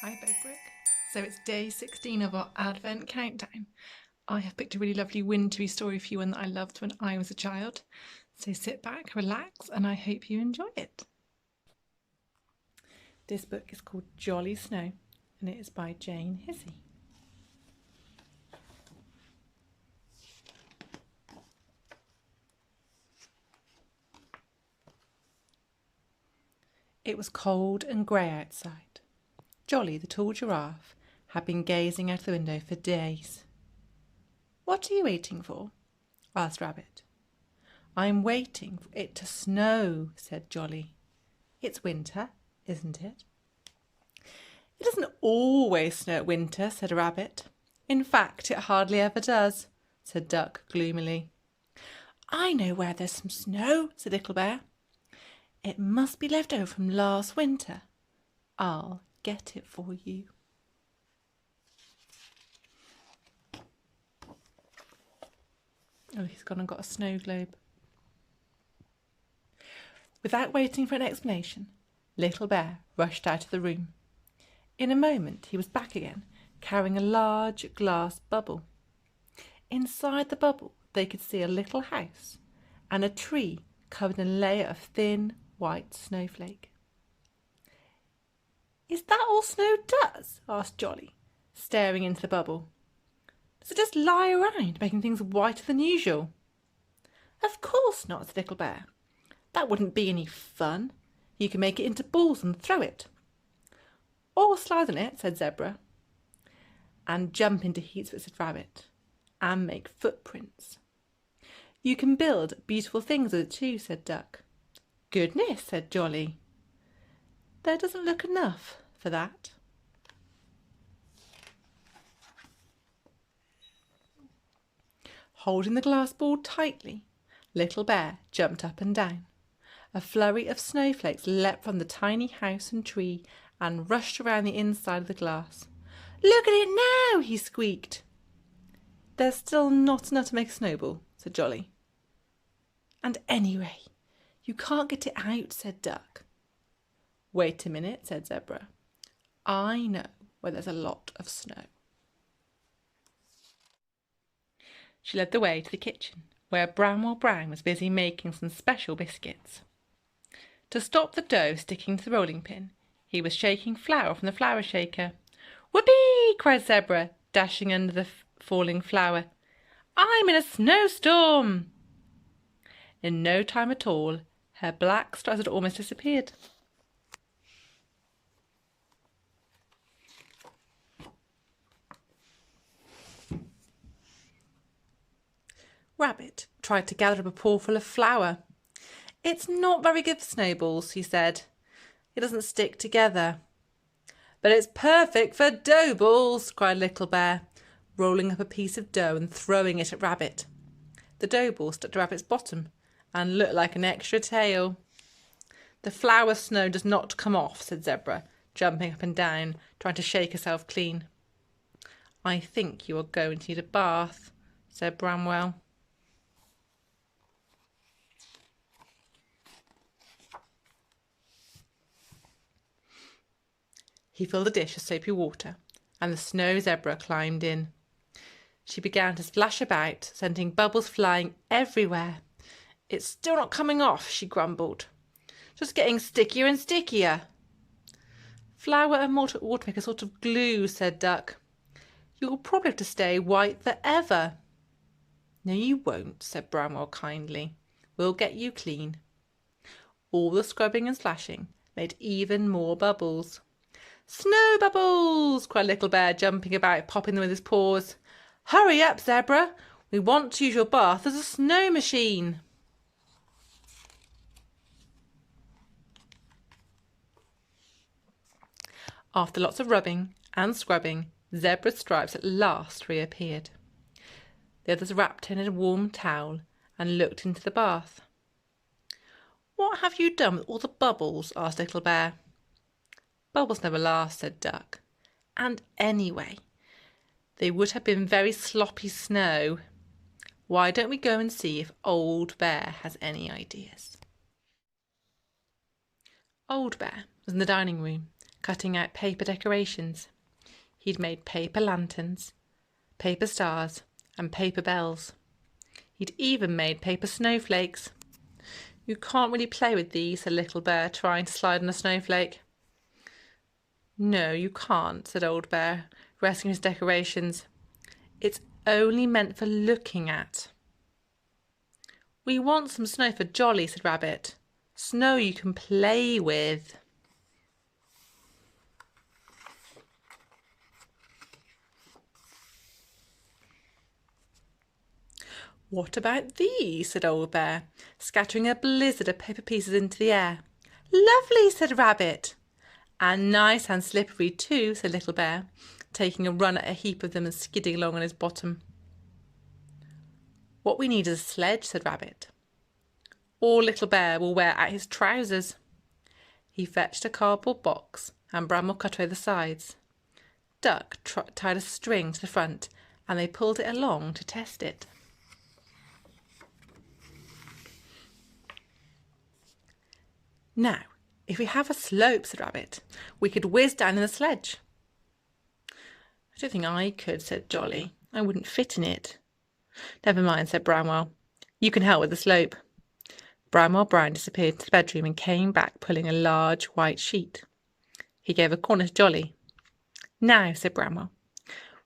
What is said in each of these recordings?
Hi Begbrook. So it's day 16 of our Advent countdown. I have picked a really lovely wintry story for you, one that I loved when I was a child. So sit back, relax, and I hope you enjoy it. This book is called Jolly Snow and it is by Jane Hissey. It was cold and grey outside. Jolly, the tall giraffe, had been gazing out the window for days. "What are you waiting for?" asked Rabbit. "I'm waiting for it to snow," said Jolly. "It's winter, isn't it?" "It doesn't always snow at winter," said Rabbit. "In fact, it hardly ever does," said Duck gloomily. "I know where there's some snow," said Little Bear. "It must be left over from last winter. I'll get it for you." Oh, he's gone and got a snow globe. Without waiting for an explanation, Little Bear rushed out of the room. In a moment he was back again, carrying a large glass bubble. Inside the bubble they could see a little house and a tree covered in a layer of thin white snowflake. "Is that all snow does?" asked Jolly, staring into the bubble. "Does it just lie around, making things whiter than usual?" "Of course not," said Little Bear. "That wouldn't be any fun. You can make it into balls and throw it." "Or slide on it," said Zebra. "And jump into heaps of it," said Rabbit. "And make footprints." "You can build beautiful things with it too," said Duck. "Goodness," said Jolly. "There doesn't look enough for that." Holding the glass ball tightly, Little Bear jumped up and down. A flurry of snowflakes leapt from the tiny house and tree and rushed around the inside of the glass. "Look at it now!" he squeaked. "There's still not enough to make a snowball," said Jolly. "And anyway, you can't get it out," said Duck. "Wait a minute," said Zebra. "I know where there's a lot of snow." She led the way to the kitchen, where Bramwell Brown was busy making some special biscuits. To stop the dough sticking to the rolling pin, he was shaking flour from the flour shaker. "Whoopee!" cried Zebra, dashing under the falling flour. "I'm in a snowstorm!" In no time at all, her black stripes had almost disappeared. Rabbit tried to gather up a pailful of flour. "It's not very good for snowballs," he said. "It doesn't stick together." "But it's perfect for dough balls," cried Little Bear, rolling up a piece of dough and throwing it at Rabbit. The dough ball stuck to Rabbit's bottom and looked like an extra tail. "The flour snow does not come off," said Zebra, jumping up and down, trying to shake herself clean. "I think you are going to need a bath," said Bramwell. He filled a dish of soapy water, and the snow zebra climbed in. She began to splash about, sending bubbles flying everywhere. "It's still not coming off," she grumbled. "Just getting stickier and stickier." "Flour and water make a sort of glue," said Duck. "You'll probably have to stay white forever." "No, you won't," said Bramwell kindly. "We'll get you clean." All the scrubbing and splashing made even more bubbles. "Snow bubbles!" cried Little Bear, jumping about, popping them with his paws. "Hurry up, Zebra! We want to use your bath as a snow machine." After lots of rubbing and scrubbing, Zebra's stripes at last reappeared. The others wrapped her in a warm towel and looked into the bath. "What have you done with all the bubbles?" asked Little Bear. "Bubbles never last," said Duck. "And anyway, they would have been very sloppy snow. Why don't we go and see if Old Bear has any ideas?" Old Bear was in the dining room, cutting out paper decorations. He'd made paper lanterns, paper stars, and paper bells. He'd even made paper snowflakes. "You can't really play with these," said Little Bear, trying to slide on a snowflake. "No, you can't," said Old Bear, resting his decorations. "It's only meant for looking at." "We want some snow for Jolly," said Rabbit. "Snow you can play with." "What about these?" said Old Bear, scattering a blizzard of paper pieces into the air. "Lovely," said Rabbit. "And nice and slippery too," said Little Bear, taking a run at a heap of them and skidding along on his bottom. "What we need is a sledge," said Rabbit. "Or Little Bear will wear out his trousers." He fetched a cardboard box and Bramwell cut away the sides. Duck tied a string to the front and they pulled it along to test it. "Now, if we have a slope," said Rabbit, "we could whiz down in the sledge." "I don't think I could," said Jolly. "I wouldn't fit in it." "Never mind," said Bramwell. "You can help with the slope." Bramwell Brown disappeared to the bedroom and came back pulling a large white sheet. He gave a corner to Jolly. "Now," said Bramwell,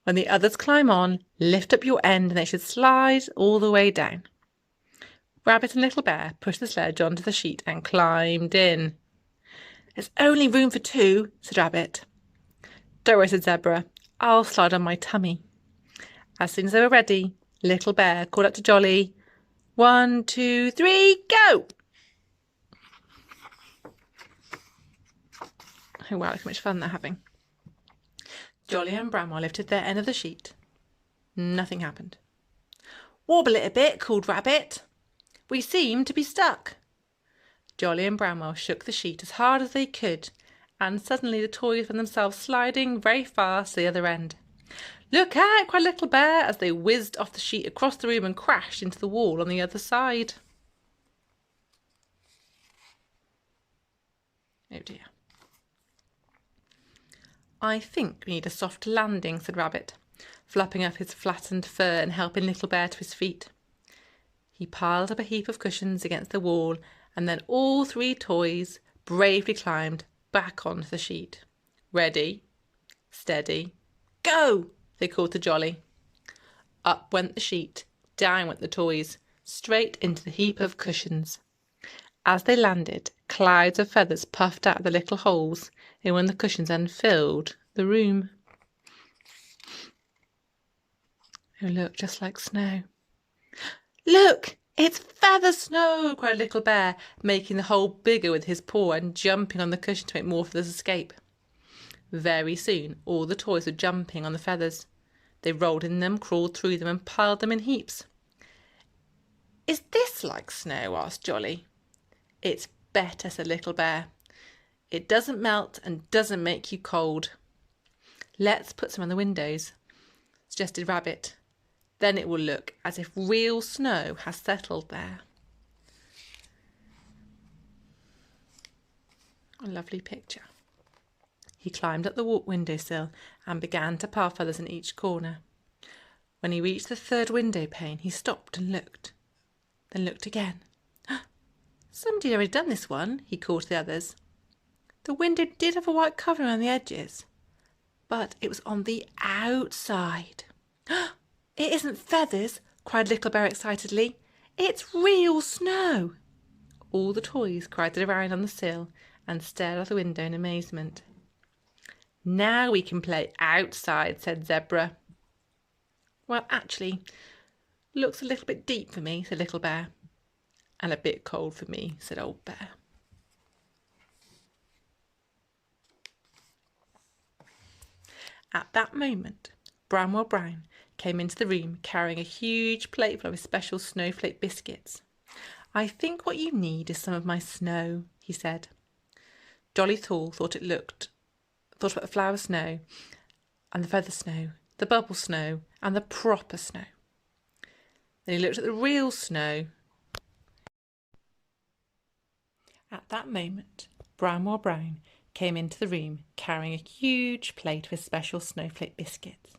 "when the others climb on, lift up your end and they should slide all the way down." Rabbit and Little Bear pushed the sledge onto the sheet and climbed in. "There's only room for two," said Rabbit. "Don't worry," said Zebra. "I'll slide on my tummy." As soon as they were ready, Little Bear called out to Jolly, "1, 2, 3, go!" Oh wow, look how much fun they're having. Jolly and Bramwell lifted their end of the sheet. Nothing happened. "Wobble it a bit," called Rabbit. "We seem to be stuck." Jolly and Bramwell shook the sheet as hard as they could, and suddenly the toys found themselves sliding very fast to the other end. "Look out!" cried Little Bear as they whizzed off the sheet across the room and crashed into the wall on the other side. Oh dear. "I think we need a soft landing," said Rabbit, flapping up his flattened fur and helping Little Bear to his feet. He piled up a heap of cushions against the wall, and then all three toys bravely climbed back onto the sheet. "Ready, steady, go!" they called to Jolly. Up went the sheet, down went the toys, straight into the heap of cushions. As they landed, clouds of feathers puffed out of the little holes in one of the cushions and filled the room. Oh, look, just like snow. "Look, it's feather snow!" cried Little Bear, making the hole bigger with his paw and jumping on the cushion to make more feathers escape. Very soon all the toys were jumping on the feathers. They rolled in them, crawled through them and piled them in heaps. "Is this like snow?" asked Jolly. "It's better," said Little Bear. "It doesn't melt and doesn't make you cold." "Let's put some on the windows," suggested Rabbit. "Then it will look as if real snow has settled there." A lovely picture. He climbed up the windowsill and began to pile feathers in each corner. When he reached the third window pane, he stopped and looked, then looked again. "Somebody had already done this one," he called to the others. The window did have a white covering around the edges, but it was on the outside. "It isn't feathers," cried Little Bear excitedly. "It's real snow." All the toys crowded around on the sill and stared out the window in amazement. "Now we can play outside," said Zebra. "Well, actually, looks a little bit deep for me," said Little Bear. "And a bit cold for me," said Old Bear. At that moment, Bramwell Brown came into the room carrying a huge plate full of his special snowflake biscuits. "I think what you need is some of my snow," he said. Jolly thought about the flower snow and the feather snow, the bubble snow and the proper snow. Then he looked at the real snow. At that moment, Bramwell Brown came into the room carrying a huge plate of his special snowflake biscuits.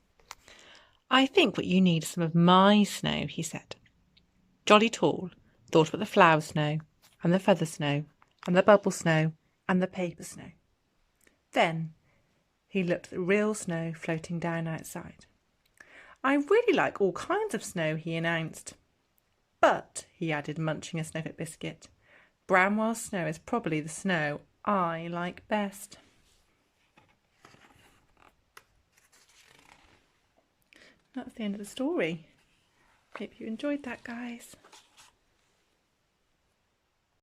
"I think what you need is some of my snow," he said. Jolly Tall thought about the flour snow, and the feather snow, and the bubble snow, and the paper snow. Then he looked at the real snow floating down outside. "I really like all kinds of snow," he announced. "But," he added, munching a snowflake biscuit, "Bramwell snow is probably the snow I like best." That's the end of the story. Hope you enjoyed that, guys.